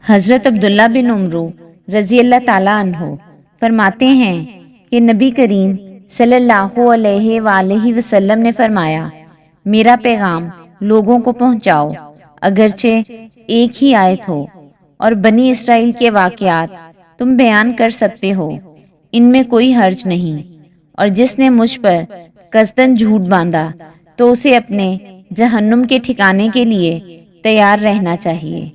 حضرت عبداللہ بن عمرو رضی اللہ تعالیٰ عنہ فرماتے ہیں کہ نبی کریم صلی اللہ علیہ وآلہ وسلم نے فرمایا، میرا پیغام لوگوں کو پہنچاؤ، اگرچہ ایک ہی آیت ہو، اور بنی اسرائیل کے واقعات تم بیان کر سکتے ہو، ان میں کوئی حرج نہیں، اور جس نے مجھ پر قصداً جھوٹ باندھا تو اسے اپنے جہنم کے ٹھکانے کے لیے تیار رہنا چاہیے۔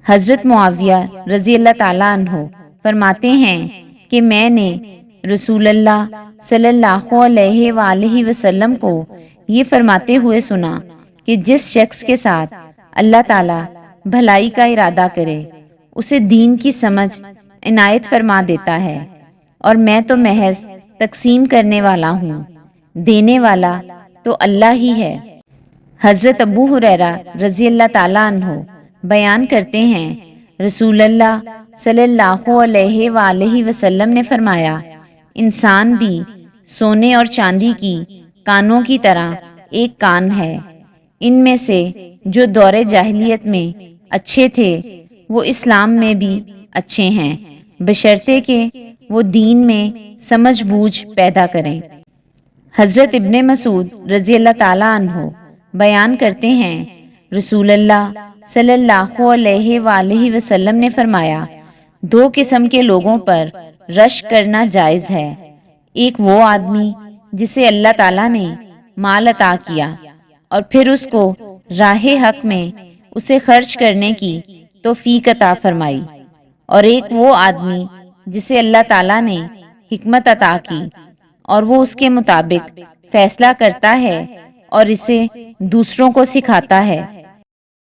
حضرت معاویہ رضی اللہ تعالیٰ عنہ فرماتے ہیں کہ میں نے رسول اللہ صلی اللہ علیہ وآلہ وسلم کو یہ فرماتے ہوئے سنا کہ جس شخص کے ساتھ اللہ تعالیٰ بھلائی کا ارادہ کرے اسے دین کی سمجھ عنایت فرما دیتا ہے، اور میں تو محض تقسیم کرنے والا ہوں، دینے والا تو اللہ ہی ہے۔ حضرت ابو ہریرہ رضی اللہ تعالیٰ عنہ بیان کرتے ہیں، رسول اللہ صلی اللہ علیہ وآلہ وسلم نے فرمایا، انسان بھی سونے اور چاندی کی کانوں کی طرح ایک کان ہے، ان میں سے جو دور جاہلیت میں اچھے تھے وہ اسلام میں بھی اچھے ہیں، بشرطے کہ وہ دین میں سمجھ بوجھ پیدا کریں۔ حضرت ابن مسعود رضی اللہ تعالیٰ عنہ بیان کرتے ہیں، رسول اللہ صلی اللہ علیہ وآلہ وسلم نے فرمایا، دو قسم کے لوگوں پر رشک کرنا جائز ہے، ایک وہ آدمی جسے اللہ تعالیٰ نے مال عطا کیا اور پھر اس کو راہ حق میں اسے خرچ کرنے کی توفیق عطا فرمائی، اور ایک وہ آدمی جسے اللہ تعالیٰ نے حکمت عطا کی اور وہ اس کے مطابق فیصلہ کرتا ہے اور اسے دوسروں کو سکھاتا ہے۔